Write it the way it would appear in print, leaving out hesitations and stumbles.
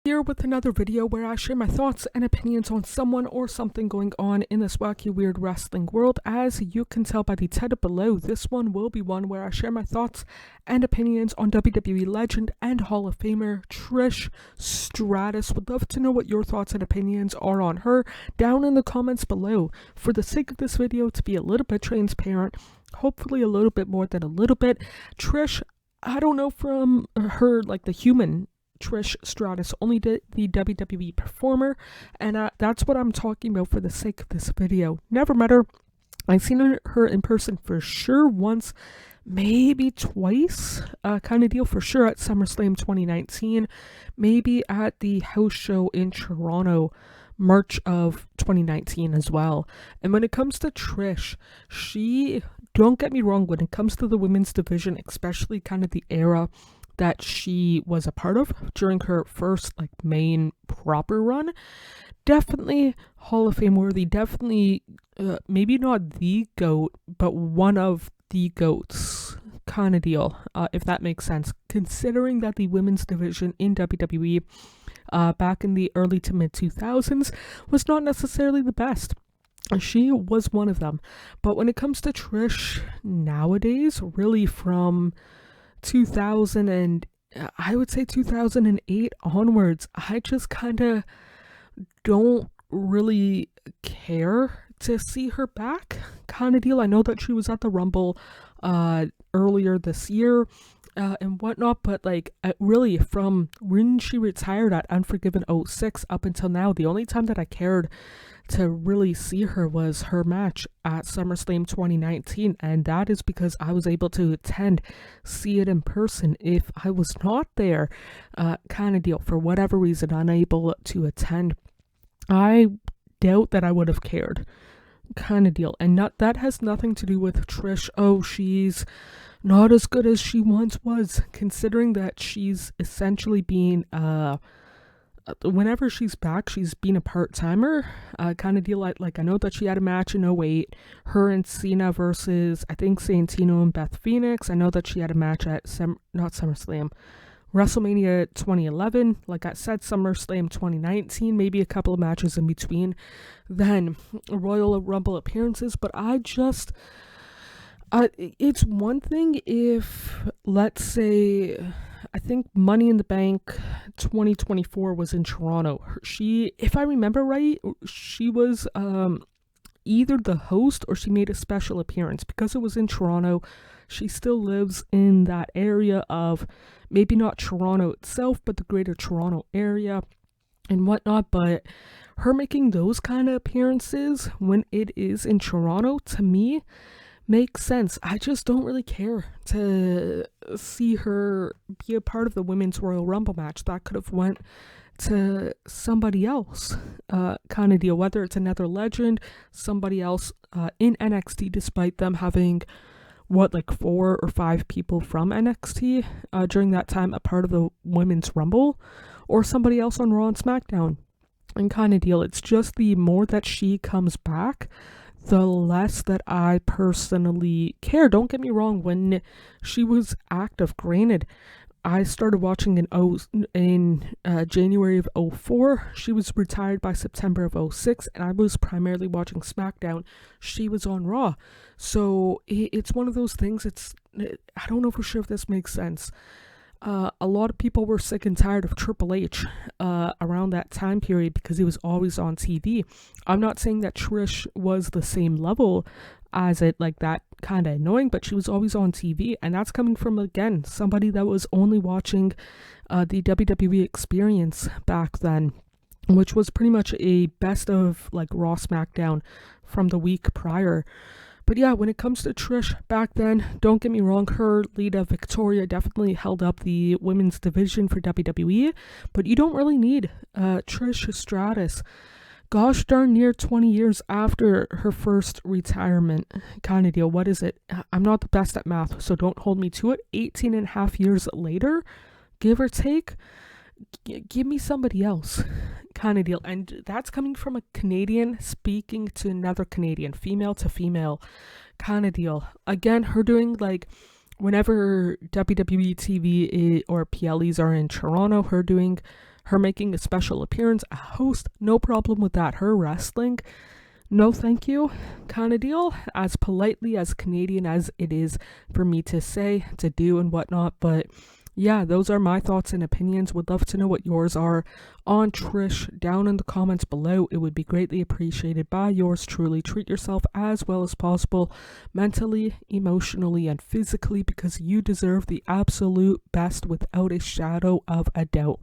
Here with another video where I share my thoughts and opinions on someone or something going on in this wacky weird wrestling world. As you can tell by the title below, this one will be one where I share my thoughts and opinions on WWE legend and Hall of Famer Trish Stratus. Would love to know what your thoughts and opinions are on her down in the comments below. For the sake of this video, to be a little bit transparent, hopefully a little bit more than a little bit, Trish, I don't know from her, like the human Trish Stratus, only the WWE performer, and that's what I'm talking about for the sake of this video. Never met her. I've seen her in person for sure once, maybe twice, kind of deal, for sure at SummerSlam 2019, maybe at the house show in Toronto, March of 2019 as well. And when it comes to Trish, don't get me wrong, when it comes to the women's division, especially kind of the era that she was a part of during her first main proper run, definitely Hall of Fame worthy, definitely maybe not the GOAT, but one of the GOATs kind of deal, if that makes sense, considering that the women's division in WWE back in the early to mid 2000s was not necessarily the best. She was one of them. But when it comes to Trish nowadays, really from 2000 and I would say 2008 onwards, I just kind of don't really care to see her back kind of deal. I know that she was at the Rumble earlier this year and whatnot, but really from when she retired at Unforgiven 06 up until now, the only time that I cared to really see her was her match at SummerSlam 2019, and that is because I was able to see it in person. If I was not there, kind of deal, for whatever reason unable to attend, I doubt that I would have cared, kind of deal. And that has nothing to do with Trish. Oh, she's not as good as she once was, considering that she's essentially been whenever she's back, she's been a part-timer, kind of deal. Like I know that she had a match in 08, her and Cena versus, I think, Santino and Beth Phoenix. I know that she had a match at WrestleMania 2011. Like I said, SummerSlam 2019, maybe a couple of matches in between, then Royal Rumble appearances. But it's one thing if, let's say, I think Money in the Bank 2024 was in Toronto. She, if I remember right, she was either the host or she made a special appearance. Because it was in Toronto, she still lives in that area of, maybe not Toronto itself, but the greater Toronto area and whatnot. But her making those kind of appearances when it is in Toronto, to me, makes sense. I just don't really care to see her be a part of the Women's Royal Rumble match. That could have went to somebody else, kind of deal, whether it's another legend, somebody else in NXT, despite them having 4 or 5 people from NXT during that time a part of the Women's Rumble, or somebody else on Raw and SmackDown, and kind of deal. It's just the more that she comes back, the less that I personally care. Don't get me wrong, when she was active, granted, I started watching in January of 04. She was retired by September of 06, and I was primarily watching SmackDown. She was on Raw. So it's one of those things, I don't know for sure if this makes sense. A lot of people were sick and tired of Triple H around that time period because he was always on TV. I'm not saying that Trish was the same level as it, that kind of annoying, but she was always on TV, and that's coming from, again, somebody that was only watching the WWE experience back then, which was pretty much a best of Raw SmackDown from the week prior. But yeah, when it comes to Trish back then, don't get me wrong, her Lita Victoria definitely held up the women's division for WWE, but you don't really need Trish Stratus, gosh darn near 20 years after her first retirement, kind of deal. What is it? I'm not the best at math, so don't hold me to it. 18 and a half years later, give or take, give me somebody else, kind of deal. And that's coming from a Canadian speaking to another Canadian, female to female, kind of deal. Again, her doing whenever WWE TV or PLEs are in Toronto, her doing her making a special appearance, a host, no problem with that. Her wrestling, no thank you kind of deal, as politely as Canadian as it is for me to say, to do, and whatnot. But yeah, those are my thoughts and opinions. Would love to know what yours are on Trish down in the comments below. It would be greatly appreciated by yours truly. Treat yourself as well as possible, mentally, emotionally, and physically, because you deserve the absolute best without a shadow of a doubt.